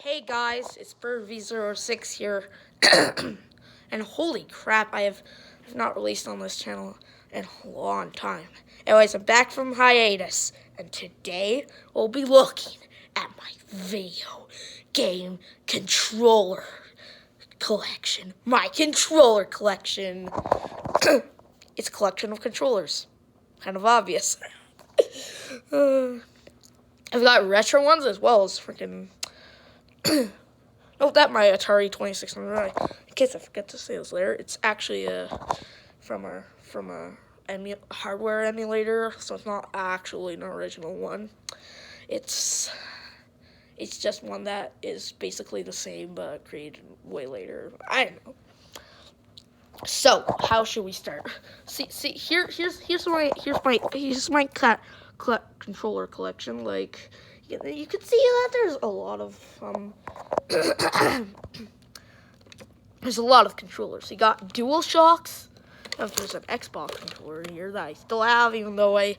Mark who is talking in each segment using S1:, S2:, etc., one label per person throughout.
S1: Hey guys, it's BirdV06 here, and holy crap, I have not released on this channel in a long time. Anyways, I'm back from hiatus, and today we'll be looking at my video game controller collection. My controller collection. It's a collection of controllers. Kind of obvious. I've got retro ones as well as freaking... Oh, that my Atari 2600. In case I forget to say this later, it's actually from a hardware emulator, so it's not actually an original one. It's just one that is basically the same but created way later. I don't know. So how should we start? Here's my controller collection. Like you can see that there's a lot of there's a lot of controllers. You got DualShocks. There's an Xbox controller here that I still have, even though I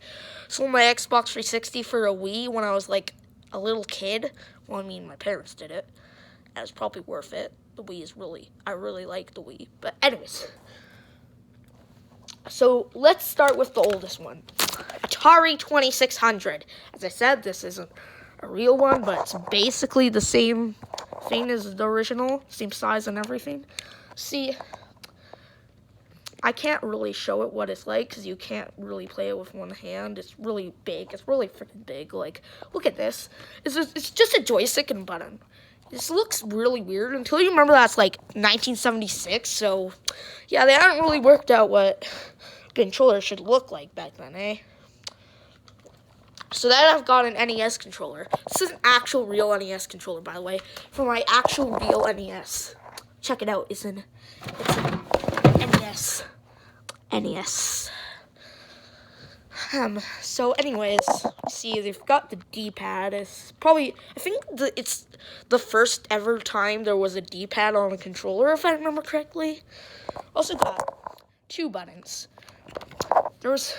S1: sold my Xbox 360 for a Wii when I was like a little kid. Well, I mean, my parents did it. And it's probably worth it. The Wii is I really like the Wii. But anyways. So let's start with the oldest one. Atari 2600. As I said, this isn't a real one, but it's basically the same thing as the original. Same size and everything. See, I can't really show it what it's like because you can't really play it with one hand. It's really big. It's really freaking big. Like, look at this. It's just a joystick and button. This looks really weird until you remember that's like 1976. So, yeah, they haven't really worked out what controller should look like back then, eh? So then I've got an NES controller. This is an actual real NES controller, by the way, for my actual real NES. Check it out. It's an NES. NES. So anyways, see, they've got the D-pad. It's probably, I think it's the first ever time there was a D-pad on a controller, if I remember correctly. Also got two buttons. The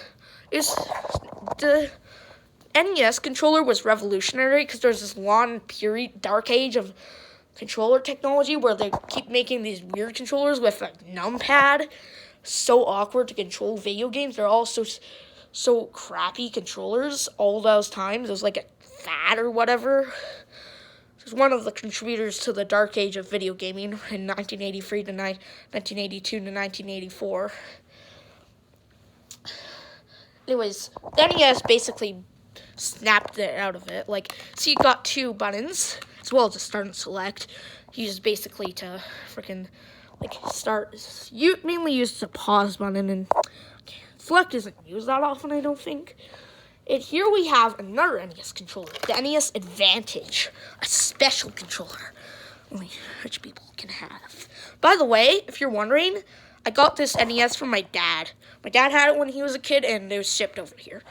S1: NES controller was revolutionary because there's this long period, dark age of controller technology where they keep making these weird controllers with a numpad. So awkward to control video games. They're all so crappy controllers all those times. It was like a fad or whatever. It was one of the contributors to the dark age of video gaming in 1983 to 1982 to 1984. Anyways, the NES basically snapped it out of it. Like, so you got two buttons as well as a start and select. You just basically to freaking like start. You mainly use the pause button, and select isn't used that often, I don't think. And here we have another NES controller, the NES Advantage, a special controller only rich people can have. By the way, if you're wondering, I got this NES from my dad. My dad had it when he was a kid, and it was shipped over here.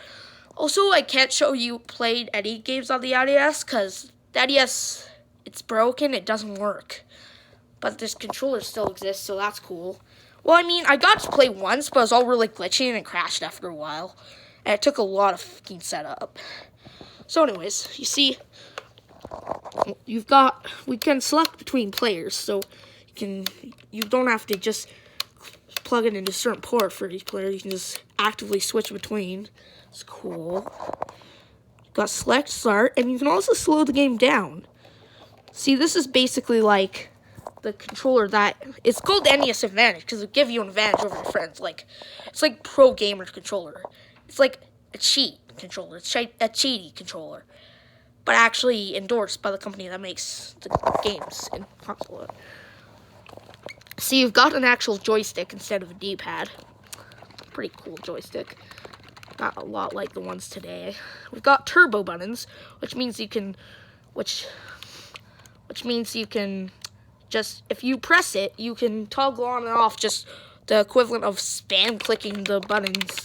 S1: Also, I can't show you played any games on the NES because the NES, it's broken, it doesn't work. But this controller still exists, so that's cool. Well, I mean, I got to play once, but it was all really glitchy and it crashed after a while. And it took a lot of fucking setup. So anyways, you see, we can select between players, so you don't have to just plug it into a certain port for each player. You can just actively switch between. It's cool. Got select start, and you can also slow the game down. See, this is basically like the controller that it's called the NES Advantage because it'll give you an advantage over your friends. Like, it's like pro gamer controller. It's like a cheat controller. It's a cheaty controller, but actually endorsed by the company that makes the games in console. See, you've got an actual joystick instead of a D-pad. Pretty cool joystick. Not a lot like the ones today. We've got turbo buttons, which means you can just, if you press it, you can toggle on and off just the equivalent of spam clicking the buttons.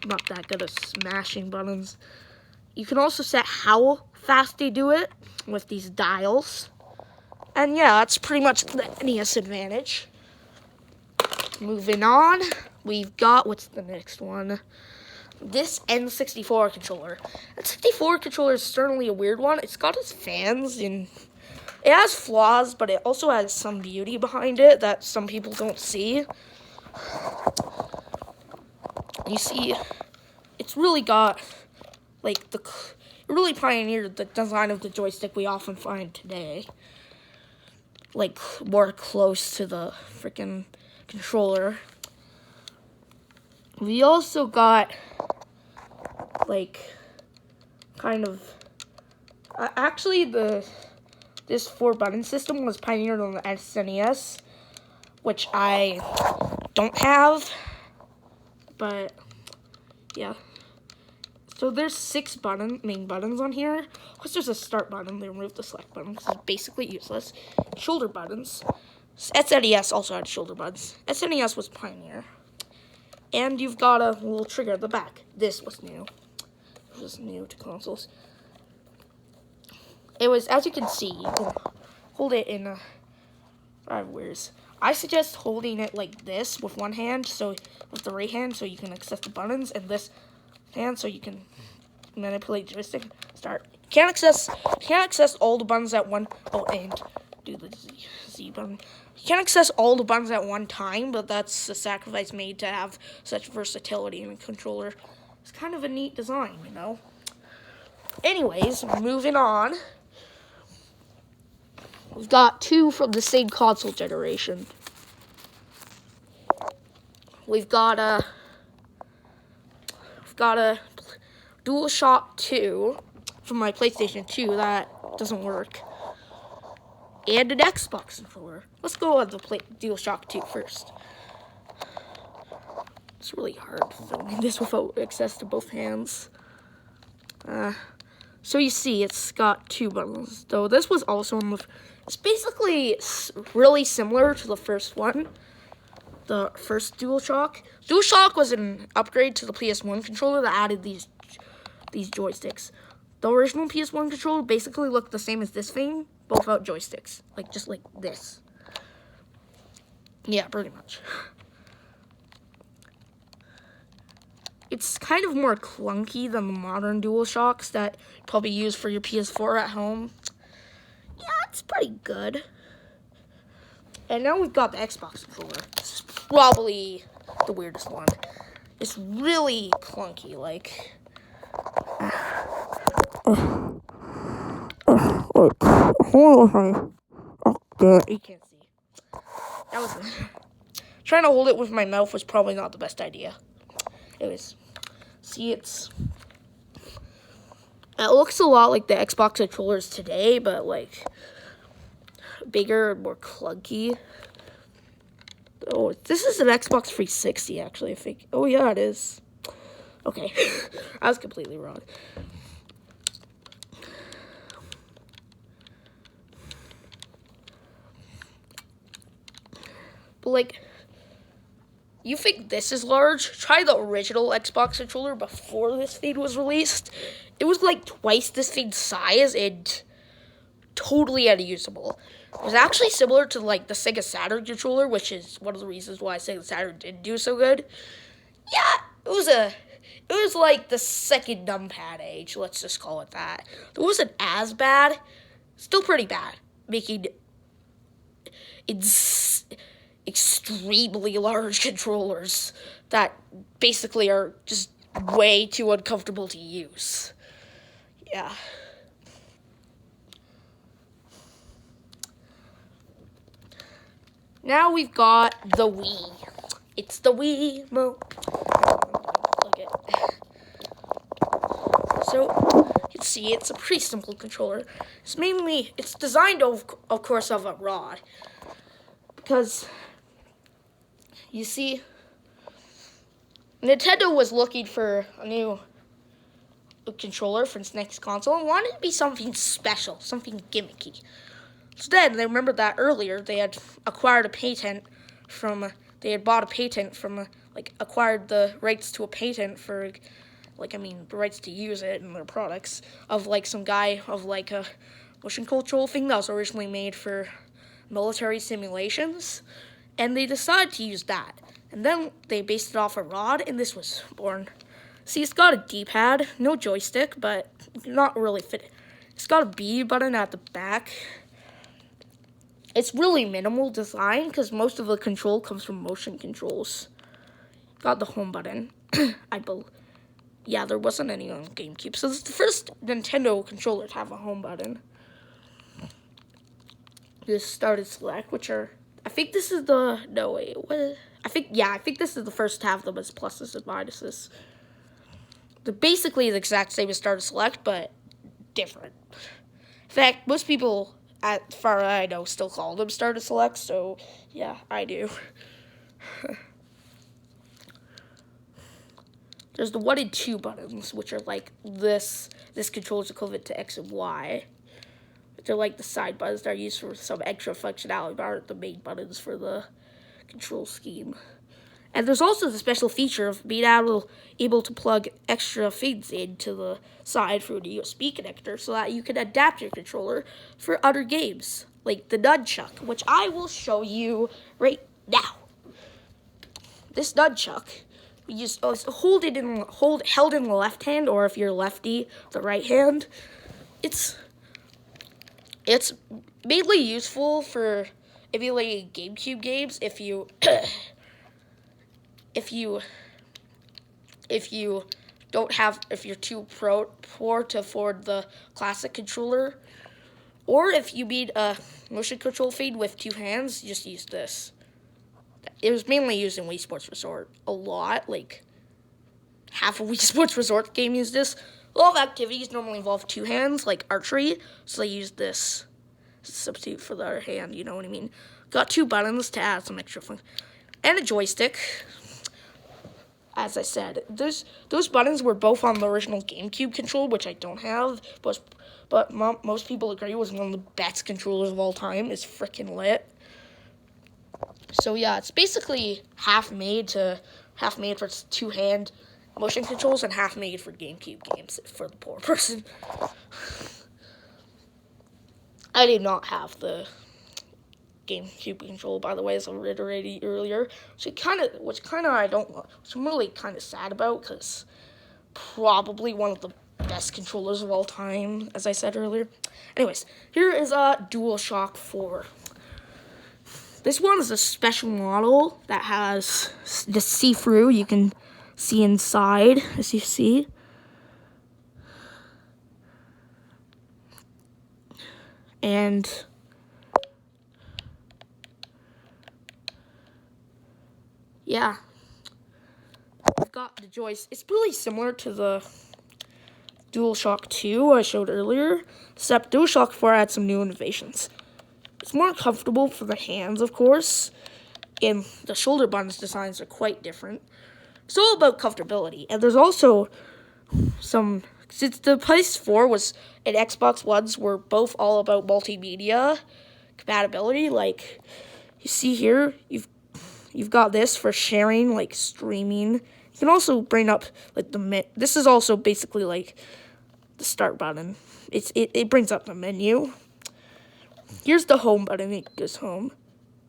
S1: I'm not that good at smashing buttons. You can also set how fast they do it with these dials. And yeah, that's pretty much the NES Advantage. Moving on, we've got, what's the next one? This N64 controller. N64 controller is certainly a weird one. It's got its fans and It has flaws, but it also has some beauty behind it that some people don't see. You see, it's really got, like, it really pioneered the design of the joystick we often find today. Like, more close to the freaking controller. We also got, like, kind of, actually this 4-button system was pioneered on the SNES, which I don't have, but yeah. So there's 6 main buttons on here. Of course, there's a start button. They removed the select button because it's basically useless. Shoulder buttons. SNES also had shoulder buttons. SNES was pioneer. And you've got a little trigger at the back. This was new. This was new to consoles. It was, as you can see, you can hold it in 5 ways. I suggest holding it like this with one hand, so with the right hand, so you can access the buttons, and this hand, so you can manipulate the joystick. Start. Can't access all the buttons at one. Oh, and do the Z button. You can't access all the buttons at one time, but that's a sacrifice made to have such versatility in a controller. It's kind of a neat design, you know. Anyways, moving on. We've got 2 from the same console generation. We've got a DualShock 2 from my PlayStation 2 that doesn't work, and an Xbox controller. Let's go on the DualShock 2 first. It's really hard filming this without access to both hands. So you see, it's got 2 buttons. Though this was also on the. It's basically really similar to the first one, the first DualShock. DualShock was an upgrade to the PS1 controller that added these joysticks. The original PS1 controller basically looked the same as this thing, but without joysticks, just like this. Yeah, pretty much. It's kind of more clunky than the modern DualShocks that you probably use for your PS4 at home. Yeah, it's pretty good. And now we've got the Xbox controller. This is probably the weirdest one. It's really clunky, like. You can't see. That was trying to hold it with my mouth was probably not the best idea. Anyways, see, it looks a lot like the Xbox controllers today, but like bigger and more clunky. Oh, this is an Xbox 360, actually, I think. Oh, yeah, it is. Okay, I was completely wrong. But, like, you think this is large? Try the original Xbox controller before this thing was released. It was, like, twice this thing's size and totally unusable. It was actually similar to, like, the Sega Saturn controller, which is one of the reasons why Sega Saturn didn't do so good. Yeah, it was like the second numpad age, let's just call it that. It wasn't as bad, still pretty bad, making extremely large controllers that basically are just way too uncomfortable to use. Yeah. Now we've got the Wii. It's the Wii Mo. So, you can see it's a pretty simple controller. It's designed, of course, of a rod. Because, you see, Nintendo was looking for a new controller for its next console and wanted it to be something special, something gimmicky. Instead, they remembered that earlier they had acquired acquired the rights to a patent for, the rights to use it in their products of, some guy of, a motion control thing that was originally made for military simulations, and they decided to use that. And then they based it off a rod, and this was born. See, it's got a D-pad, no joystick, but not really fit. It's got a B button at the back, It's really minimal design because most of the control comes from motion controls. Got the home button. Yeah, there wasn't any on GameCube. So this is the first Nintendo controller to have a home button. This started select, which are, I think this is the, no wait, what? I think this is the first to have them as pluses and minuses. They're basically the exact same as started select, but different. In fact, most people, as far as I know, still call them started select, so yeah, I do. There's the 1 and 2 buttons, which are like this. This controller's equivalent to X and Y. They're like the side buttons that are used for some extra functionality, but aren't the main buttons for the control scheme. And there's also the special feature of being able to plug extra things into the side through the USB connector so that you can adapt your controller for other games, like the nunchuck, which I will show you right now. This nunchuck, you just held in the left hand, or if you're lefty, the right hand. It's mainly useful for emulating GameCube games if you if you're too poor to afford the classic controller, or if you need a motion control feed with 2 hands, just use this. It was mainly used in Wii Sports Resort a lot, like half of Wii Sports Resort game used this. A lot of activities normally involve 2 hands, like archery, so they use this substitute for the other hand, you know what I mean? Got 2 buttons to add some extra fun. And a joystick. As I said, those buttons were both on the original GameCube controller, which I don't have, but most people agree was one of the best controllers of all time. It's freaking lit. So yeah, it's basically half made for 2-hand motion controls and half made for GameCube games for the poor person. I did not have the GameCube controller, by the way, as I reiterated earlier. Which I'm really kind of sad about, because probably one of the best controllers of all time, as I said earlier. Anyways, here is a DualShock 4. This one is a special model that has the see-through. You can see inside, as you see. And yeah, I've got the joystick. It's really similar to the DualShock 2 I showed earlier, except DualShock 4 had some new innovations. It's more comfortable for the hands, of course, and the shoulder buttons designs are quite different. It's all about comfortability, and there's also some, since the PS4 and Xbox Ones were both all about multimedia compatibility, like you see here, you've got this for sharing, like streaming. You can also bring up like this is also basically like the start button. It brings up the menu. Here's the home button. It goes home.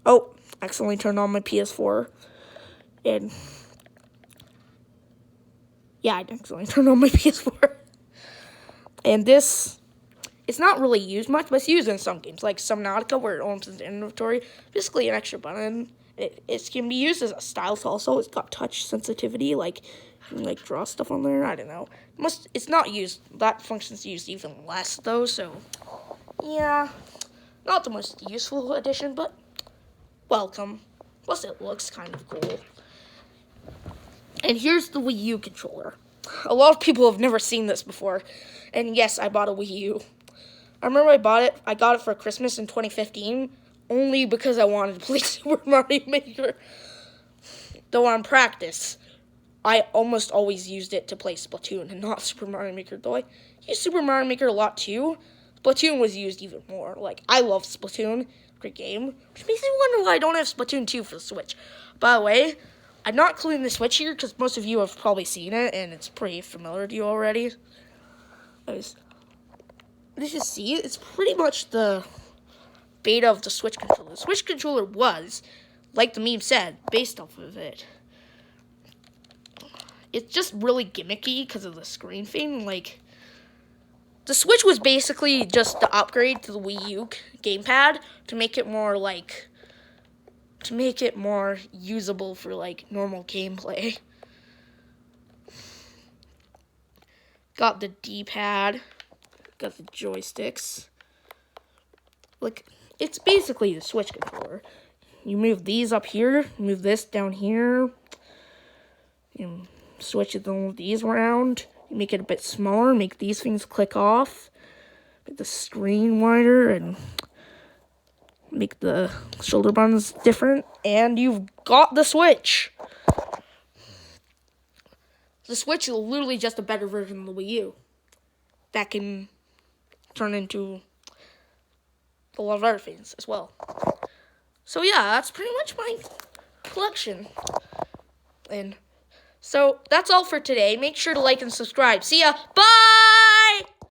S1: Oh, accidentally turned on my PS4. And yeah, I accidentally turned on my PS4. And this, it's not really used much, but it's used in some games, like Subnautica, where it owns its inventory. Basically an extra button. It can be used as a stylus also. It's got touch sensitivity, like you can like draw stuff on there. I don't know. It's not used. That function's used even less though. So yeah, not the most useful addition, but welcome. Plus, it looks kind of cool. And here's the Wii U controller. A lot of people have never seen this before. And yes, I bought a Wii U. I remember I got it for Christmas in 2015. Only because I wanted to play Super Mario Maker. Though on practice, I almost always used it to play Splatoon and not Super Mario Maker. Though I use Super Mario Maker a lot too, Splatoon was used even more. Like, I love Splatoon. Great game. Which makes me wonder why I don't have Splatoon 2 for the Switch. By the way, I'm not including the Switch here because most of you have probably seen it and it's pretty familiar to you already. As you can see, it's pretty much the beta of the Switch controller. The Switch controller was, like the meme said, based off of it. It's just really gimmicky because of the screen thing. Like, the Switch was basically just the upgrade to the Wii U gamepad to make it more usable for like normal gameplay. Got the D-pad, got the joysticks. Like, it's basically the Switch controller. You move these up here, move this down here. You switch these around. You make it a bit smaller, make these things click off. Make the screen wider and make the shoulder buttons different. And you've got the Switch. The Switch is literally just a better version of the Wii U that can turn into a lot of other things as well. So yeah, that's pretty much my collection. And so that's all for today. Make sure to like and subscribe. See ya. Bye!